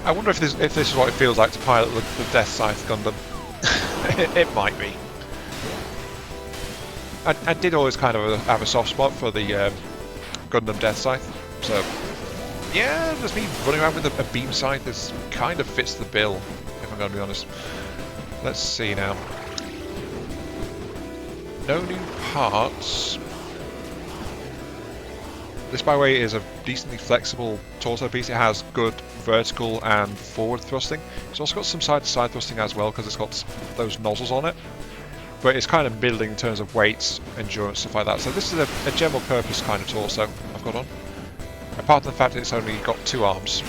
I wonder if this is what it feels like to pilot the Death Scythe Gundam. It might be. I did always kind of have a soft spot for the Gundam Death Scythe, so yeah, just me running around with a beam scythe is kind of fits the bill, if I'm going to be honest. Let's see now. No new parts. This, by the way, is a decently flexible torso piece. It has good vertical and forward thrusting. It's also got some side-to-side thrusting as well because it's got those nozzles on it. But it's kind of middling in terms of weight, endurance, stuff like that. So this is a general purpose kind of torso I've got on. Apart from the fact that it's only got 2 arms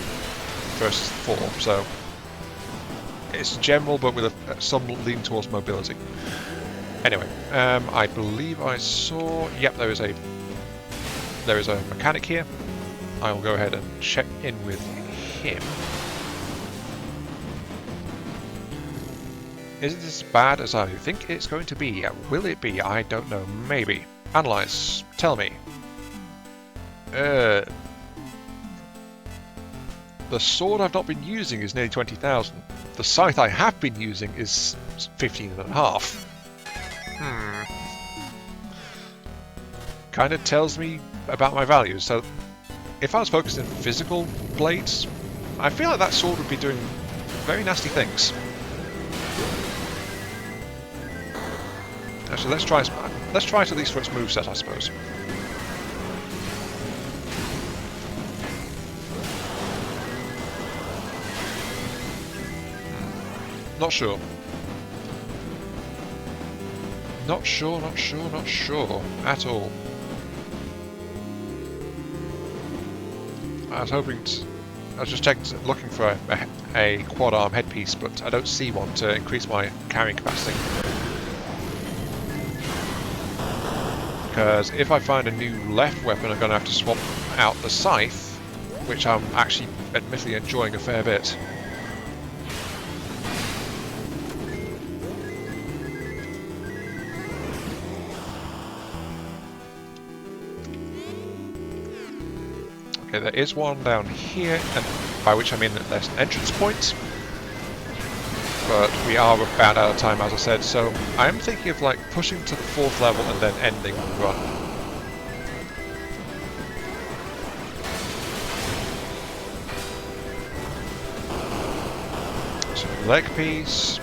versus 4, so it's general but with some lean towards mobility. Anyway, I believe I saw... Yep, there is a mechanic here. I will go ahead and check in with him. Is it as bad as I think it's going to be? Will it be? I don't know. Maybe. Analyze. Tell me. The sword I've not been using is nearly 20,000. The scythe I have been using is 15.5. Kind of tells me about my values. So, if I was focused in physical blades, I feel like that sword would be doing very nasty things. Actually, let's try it at least for its moveset, I suppose. Not sure. Not sure at all. I was just looking for a quad arm headpiece, but I don't see one to increase my carrying capacity. Because if I find a new left weapon, I'm going to have to swap out the scythe, which I'm actually admittedly enjoying a fair bit. Okay, there is one down here, and by which I mean that there's an entrance point. But we are about out of time, as I said, so I am thinking of like pushing to the 4th level and then ending the run. So leg piece.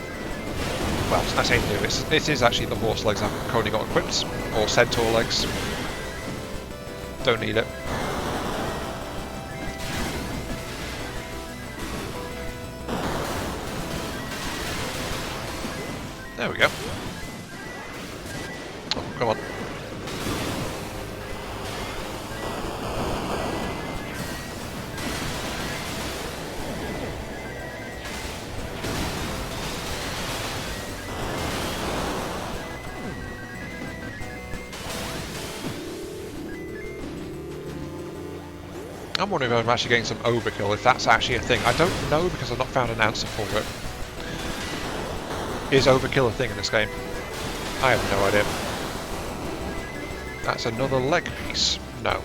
Well, I say new. It is actually the horse legs I've currently got equipped, or centaur legs. Don't need it. There we go. Oh, come on. I'm wondering if I'm actually getting some overkill, if that's actually a thing. I don't know because I've not found an answer for it. Is overkill a thing in this game? I have no idea. That's another leg piece. No.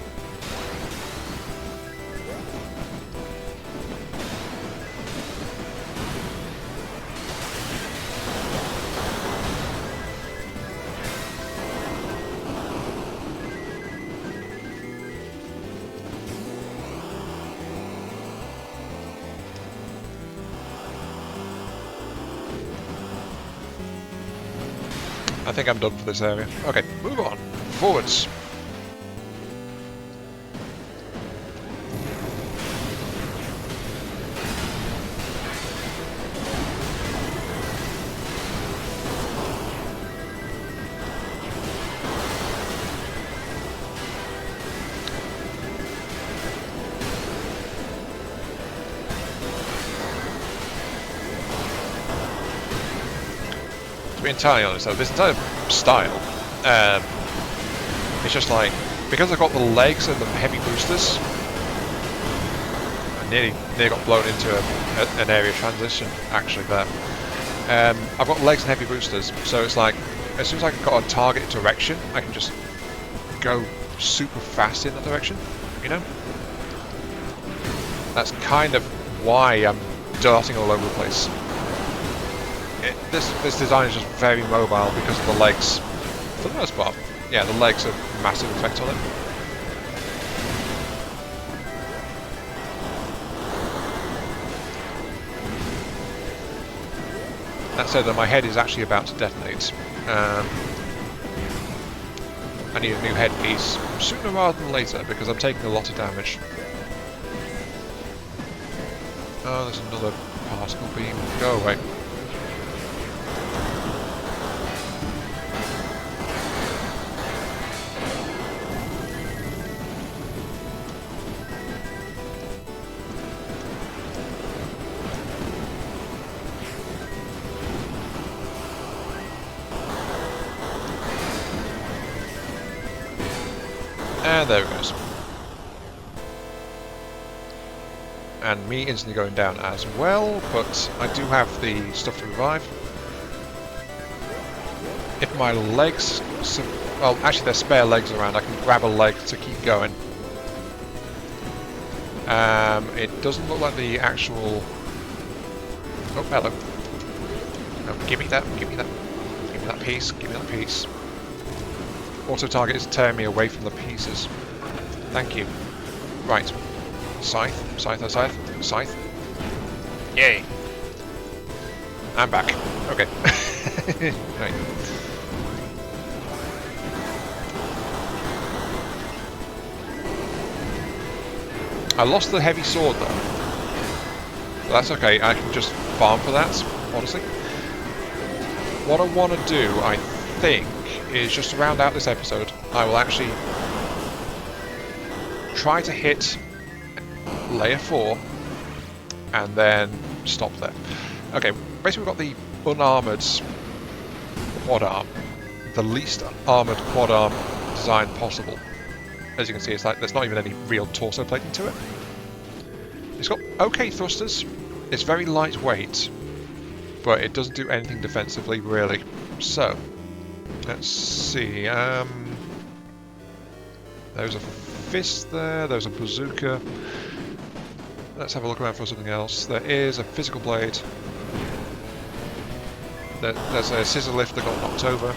I think I'm done for this area. Okay, move on. Forwards. To be entirely honest though, this entire style, it's just like, because I've got the legs and the heavy boosters, I nearly got blown into an area of transition actually there. I've got legs and heavy boosters, so it's like, as soon as I've got a target direction, I can just go super fast in that direction, you know? That's kind of why I'm darting all over the place. This design is just very mobile because of the legs, for the most part. Yeah, the legs have massive effect on it. That said, that my head is actually about to detonate. I need a new headpiece sooner rather than later because I'm taking a lot of damage. Oh, there's another particle beam. Go away. And there it goes. And me instantly going down as well, but I do have the stuff to revive. If my legs... well, actually there's spare legs around, I can grab a leg to keep going. It doesn't look like the actual... oh, hello. Oh, give me that, give me that. Give me that piece, give me that piece. Auto-target is tearing me away from the pieces. Thank you. Right. Scythe, scythe, scythe, scythe. Yay! I'm back. Okay. Right. I lost the heavy sword though. But that's okay, I can just farm for that, honestly. What I want to do, I think, is just to round out this episode, I will actually try to hit layer 4 and then stop there. Okay, basically we've got the unarmoured quad arm, the least armoured quad arm design possible. As you can see, it's like there's not even any real torso plating to it. It's got okay thrusters, it's very lightweight, but it doesn't do anything defensively really. So let's see, there's a fist there, there's a bazooka. Let's have a look around for something else. There is a physical blade. There's a scissor lift that got knocked over.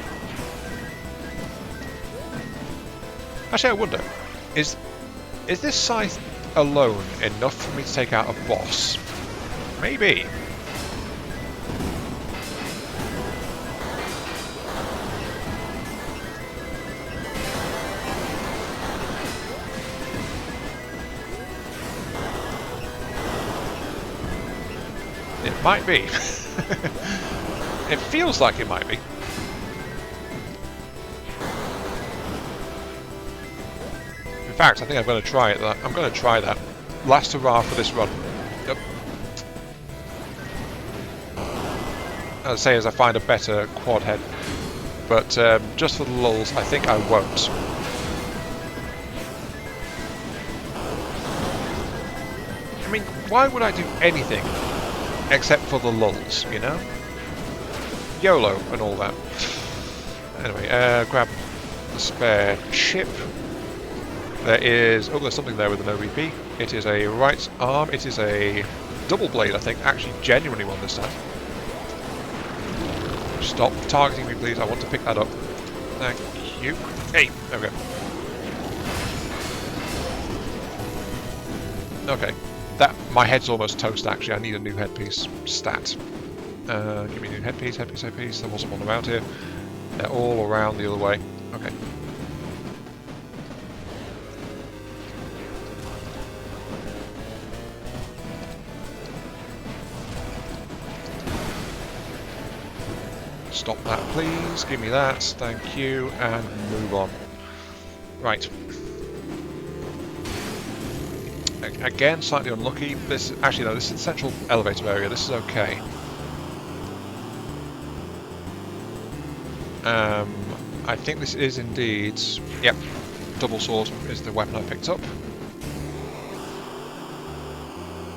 Actually, I wonder, is this scythe alone enough for me to take out a boss? Maybe. It might be. It feels like it might be. In fact, I think I'm going to try it. I'm going to try that. Last hurrah for this run. Yep. As I say, as I find a better quad head. But just for the lulz, I think I won't. I mean, why would I do anything except for the lulz, you know? YOLO and all that. Anyway, grab the spare chip. There is... oh, there's something there with an OBP. It is a right arm. It is a double blade, I think. Actually, genuinely one this time. Stop targeting me, please. I want to pick that up. Thank you. Hey, there we go. Okay. My head's almost toast, actually. I need a new headpiece. Stat. Give me a new headpiece, headpiece, headpiece. There wasn't one around here. They're all around the other way. Okay. Stop that, please. Give me that. Thank you. And move on. Right. Again, slightly unlucky. This actually no, this is the central elevator area. This is okay. I think this is indeed. Yep, double sword is the weapon I picked up.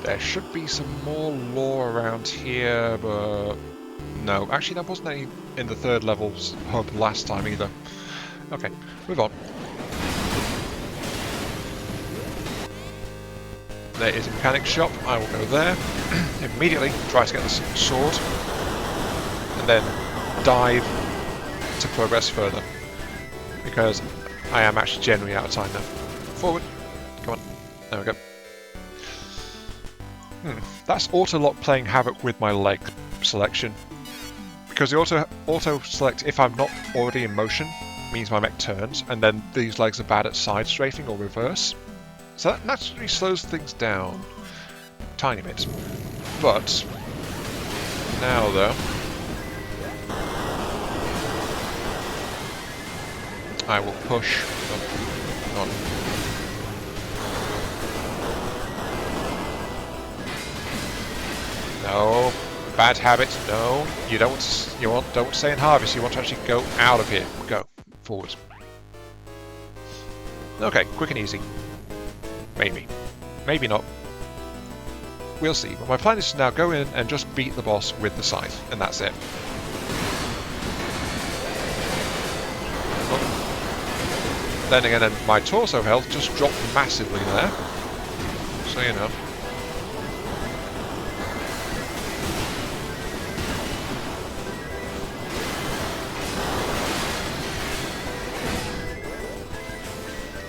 There should be some more lore around here, but no. Actually, there wasn't any in the third level's hub last time either. Okay, move on. There is a mechanic shop. I will go there. Immediately try to get the sword. And then dive to progress further. Because I am actually generally out of time now. Forward. Come on. There we go. That's auto-lock playing havoc with my leg selection. Because the auto-select, if I'm not already in motion, means my mech turns, and then these legs are bad at side strafing or reverse. So that naturally slows things down. Tiny bit. But now though, I will push. Oh, on. No, bad habit. No, you don't stay in harvest. You want to actually go out of here. Go forward. Okay, quick and easy. Maybe, maybe not. We'll see. But my plan is to now go in and just beat the boss with the scythe, and that's it. Then again, my torso health just dropped massively there. So you know.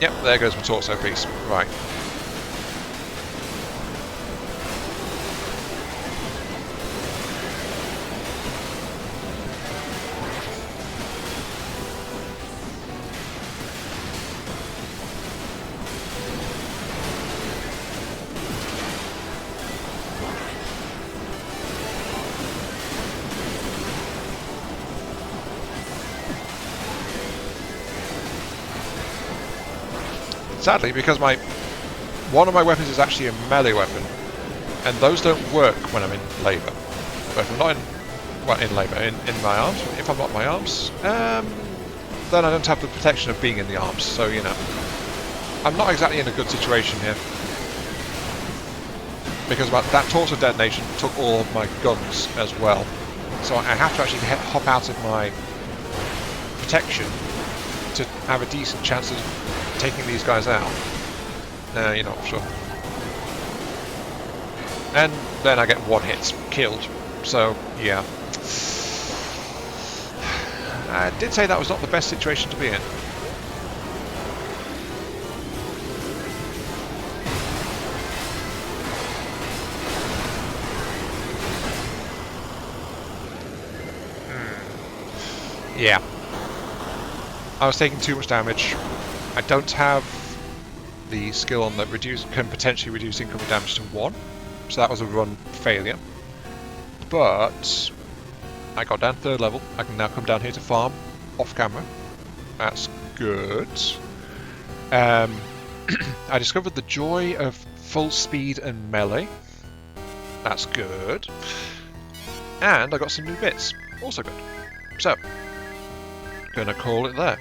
Yep, there goes my torso piece. Right. Sadly, because one of my weapons is actually a melee weapon, and those don't work when I'm in labour. But if I'm not in labour, in my arms, if I'm not in my arms, then I don't have the protection of being in the arms. So you know, I'm not exactly in a good situation here, because that torso detonation took all of my guns as well. So I have to actually hop out of my protection to have a decent chance of taking these guys out. You're not sure. And then I get one hit, killed. So, yeah. I did say that was not the best situation to be in. Yeah. I was taking too much damage. I don't have the skill on that can potentially reduce incoming damage to 1, so that was a run failure. But I got down 3rd level. I can now come down here to farm off camera. That's good. I discovered the joy of full speed and melee. That's good. And I got some new bits. Also good. So, gonna call it there.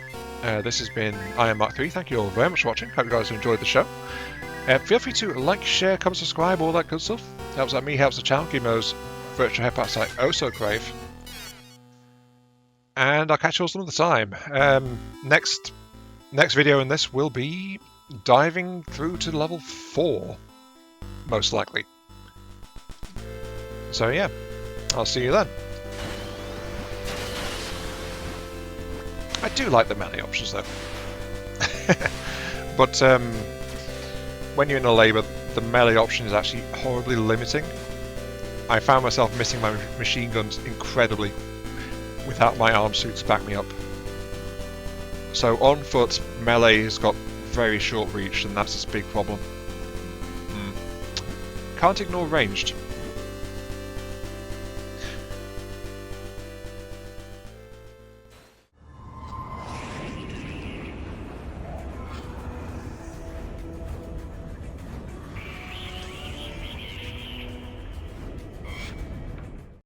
This has been I Am Mark III. Thank you all very much for watching. Hope you guys enjoyed the show. Feel free to like, share, comment, subscribe, all that good stuff. Helps out me, helps the channel, give me those virtual headpats I oh so crave. And I'll catch you all some other time. Next video in this will be diving through to level 4, most likely. So yeah, I'll see you then. I do like the melee options though. But when you're in a labour, the melee option is actually horribly limiting. I found myself missing my machine guns incredibly without my arm suits to back me up. So on foot, melee has got very short reach, and that's its big problem. Can't ignore ranged.